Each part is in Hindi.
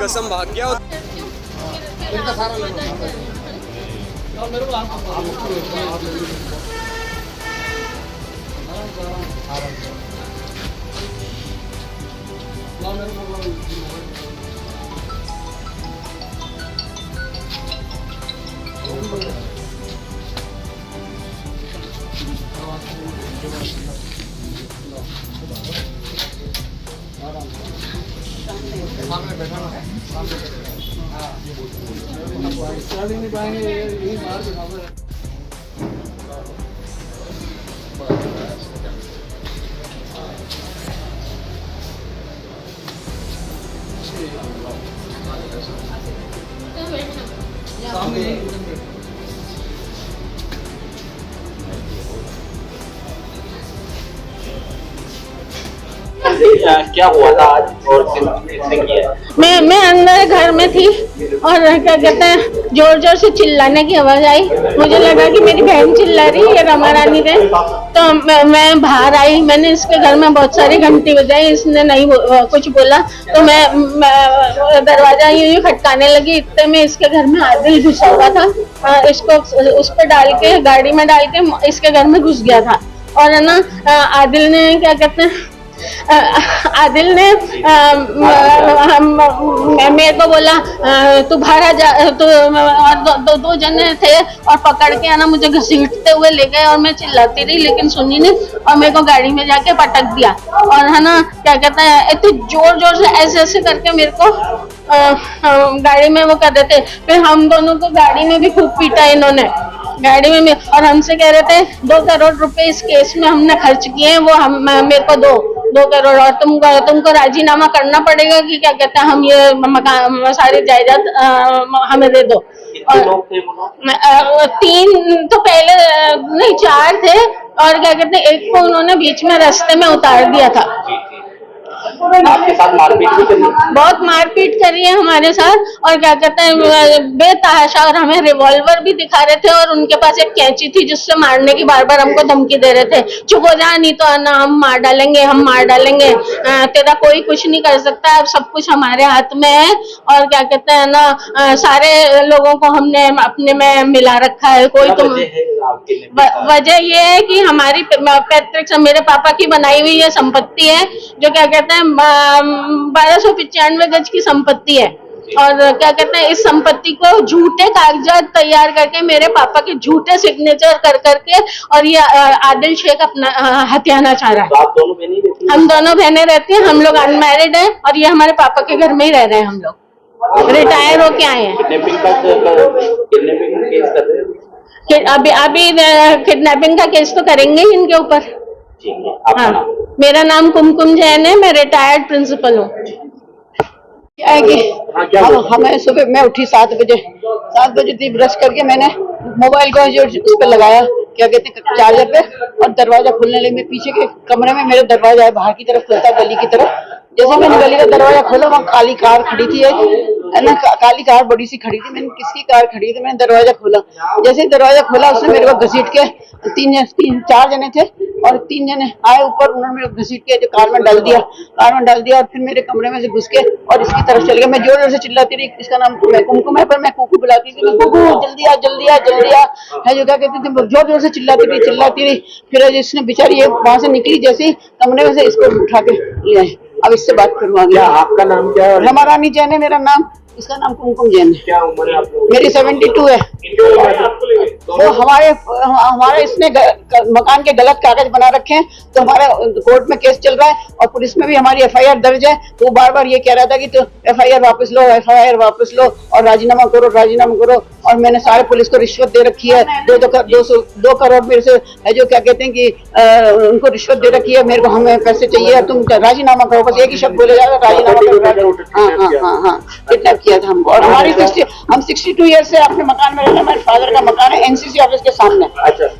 कसम भाग गया। नहीं पाएंगे, यही बाहर बैठा क्या हुआ था आज और किसने किया? मैं अंदर घर में थी और क्या कहते हैं जोर जोर से चिल्लाने की आवाज आई। मुझे लगा कि मेरी बहन चिल्ला रही है रमा रानी ने, तो मैं बाहर आई। मैंने इसके घर में बहुत सारी घंटी बजाई, इसने नहीं कुछ बोला, तो मैं दरवाजा यूं खटकाने लगी। इतने में इसके घर में आदिल घुसा हुआ था, इसको उस पर डाल के गाड़ी में डाल के इसके घर में घुस गया था। और है ना आदिल ने क्या कहते हैं आदिल ने मेरे को बोला तू बाहर आ जा, तो दो जने थे और पकड़ के ना मुझे घसीटते हुए ले गए और मैं चिल्लाती रही लेकिन सुनी नहीं और मेरे को गाड़ी में जाके पटक दिया। और है ना क्या कहते हैं इतने जोर जोर से ऐसे ऐसे करके मेरे को गाड़ी में वो कर रहे थे। फिर हम दोनों को गाड़ी में भी खूब पीटा इन्होंने, गाड़ी में और हमसे कह रहे थे 2 करोड़ रुपए इस केस में हमने खर्च किए हैं, वो हम मेरे को 2 करोड़ और तुमको राजीनामा करना पड़ेगा कि क्या कहते हैं हम ये मकान सारी जायदाद हमें दे दो। और 3 तो पहले नहीं 4 थे और क्या कहते हैं एक को उन्होंने बीच में रास्ते में उतार दिया था। आपके साथ मारपीट भी करी? बहुत मारपीट करी है हमारे साथ और क्या कहते हैं बेतहाशा, और हमें रिवॉल्वर भी दिखा रहे थे और उनके पास एक कैंची थी जिससे मारने की बार बार हमको धमकी दे रहे थे। चुप हो जा नहीं तो ना हम मार डालेंगे, हम मार डालेंगे, तेरा कोई कुछ नहीं कर सकता, अब सब कुछ हमारे हाथ में है। और क्या कहते हैं ना सारे लोगों को हमने अपने में मिला रखा है। कोई तो वजह ये है कि हमारी पैतृक मेरे पापा की बनाई हुई ये संपत्ति है जो क्या कहते हैं 1295 गज की संपत्ति है। और क्या कहते हैं इस संपत्ति को झूठे कागजात तैयार करके मेरे पापा के झूठे सिग्नेचर कर करके और ये आदिल शेख अपना हथियाना चाह रहा है। तो आप दोनों बहनें रहती हैं? हम दोनों बहनें रहती हैं, हम लोग अनमैरिड हैं और ये हमारे पापा के घर में ही रह रहे हैं। हम लोग रिटायर होके आए हैं। किडनैपिंग का केस कर रहे हैं? अभी किडनैपिंग का केस तो करेंगे ही इनके ऊपर। हाँ, मेरा नाम कुमकुम जैन है, मैं रिटायर्ड प्रिंसिपल हूँ। हमें सुबह मैं उठी 7 बजे थी, ब्रश करके मैंने मोबाइल को जो उस पर लगाया क्या कहते हैं चार्जर पे और दरवाजा खुलने लगे। मैं पीछे के कमरे में मेरा दरवाजा है बाहर की तरफ खुलता गली की तरफ। जैसे मैंने गली का दरवाजा खोला वहाँ काली कार खड़ी थी, है ना काली कार बड़ी सी खड़ी थी। मैंने किसकी कार खड़ी थी, मैंने दरवाजा खोला। जैसे ही दरवाजा खोला उसने मेरे को घसीट के 4 जने थे और 3 जने आए ऊपर, उन्होंने मेरे को घसीट के जो कार में डाल दिया और फिर मेरे कमरे में से घुस के और इसकी तरफ चल गया। मैं जोर जोर से चिल्लाती रही, इसका नाम कुमकुम है पर मैं कुकू बुलाती थी, कुकू जल्दी आ जल्दी आ जल्दी आ है जो क्या कहते थे, जोर जोर से चिल्लाती रही। फिर इसने बेचारी वहां से निकली, जैसे ही कमरे में से इसको उठा के ले आए। अब इससे बात करूँगा। आपका नाम क्या है? रमा रानी जैन है मेरा नाम, इसका नाम कुमकुम जैन है। क्या उम्र है आप लोगों की? मेरी 72 है। वो हमारे इसने मकान के गलत कागज बना रखे हैं, तो हमारा कोर्ट में केस चल रहा है और पुलिस में भी हमारी FIR दर्ज है। वो बार बार ये कह रहा था कि तो FIR वापस लो और राजीनामा करो। और मैंने सारे पुलिस को रिश्वत दे रखी है, 2 करोड़ मेरे से है जो क्या कहते हैं कि उनको रिश्वत दे रखी है। मेरे को हमें पैसे चाहिए, तुम राजीनामा करो, बस एक ही शब्द बोले जाएगा राजीनामा करो। हाँ किडनैप किया था हमको। और हमारी हम 62 ईयर से अपने मकान में रहते हैं। हमारे फादर का मकान है NCC ऑफिस के सामने।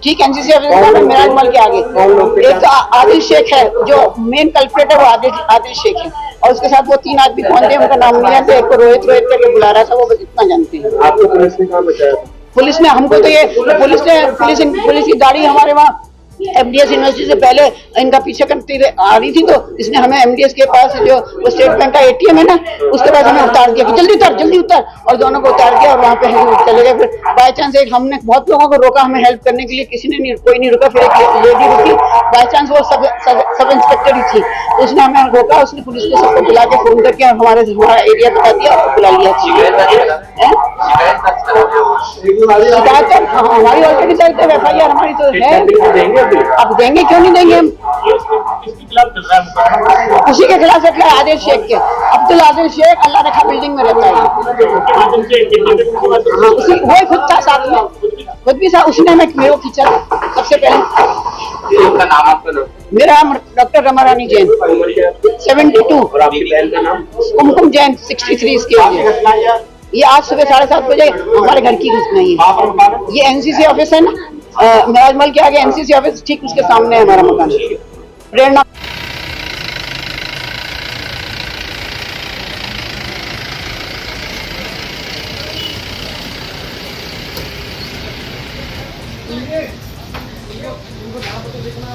ठीक NCC ऑफिस के सामने मिराजमहल के आगे। एक आदिल शेख है जो मेन कल्प्रेट है, वो आदिल शेख है और उसके साथ वो 3 आदमी कौन थे उनका नाम नहीं जानते। एक को रोहित करके बुला रहा था, वो बस इतना जानते हैं। आपको पुलिस ने कहाँ बचाया? पुलिस ने हमको तो ये पुलिस की गाड़ी हमारे वहाँ एमडीएस यूनिवर्सिटी से पहले इनका पीछे करती आ रही थी, तो इसने हमें एमडीएस के पास जो वो स्टेट बैंक का एटीएम है ना, उसके पास हमें उतार दिया कि जल्दी उतर, और दोनों को उतार दिया और वहाँ पे हम चले गए। फिर बाय चांस एक हमने बहुत लोगों को रोका हमें हेल्प करने के लिए, किसी ने कोई नहीं रुका। फिर एक लेडी रुकी, बाय चांस वो सब इंस्पेक्टर ही थी, तो उसने हमें रोका, उसने पुलिस को सबको बुला के फोन करके हमारा एरिया बता दिया और बुला लिया। शिकायत तो हमारी ऑलरेडी दर्ज है, एफआईआर हमारी तो है। अब देंगे, क्यों नहीं देंगे हम। उसी के खिलाफ एफआईआर आदिल शेख के, अब्दुल आदिल शेख अल्लाह रखा बिल्डिंग में रहता है। हाँ, उसी वही खुद था साथ में, खुद भी था, उसने हमें मेरे को खींचा सबसे पहले। मेरा नाम डॉक्टर रमा रानी जैन, 72। और आपकी बहन का नाम? कुमकुम जैन, 63 इसके लिए। ये आज सुबह 7:30 बजे हमारे घर की घटना है। ये एनसीसी ऑफिस है ना, राजमहल के आगे एनसीसी ऑफिस, ठीक उसके सामने है हमारा मकान। प्रेरणा देखना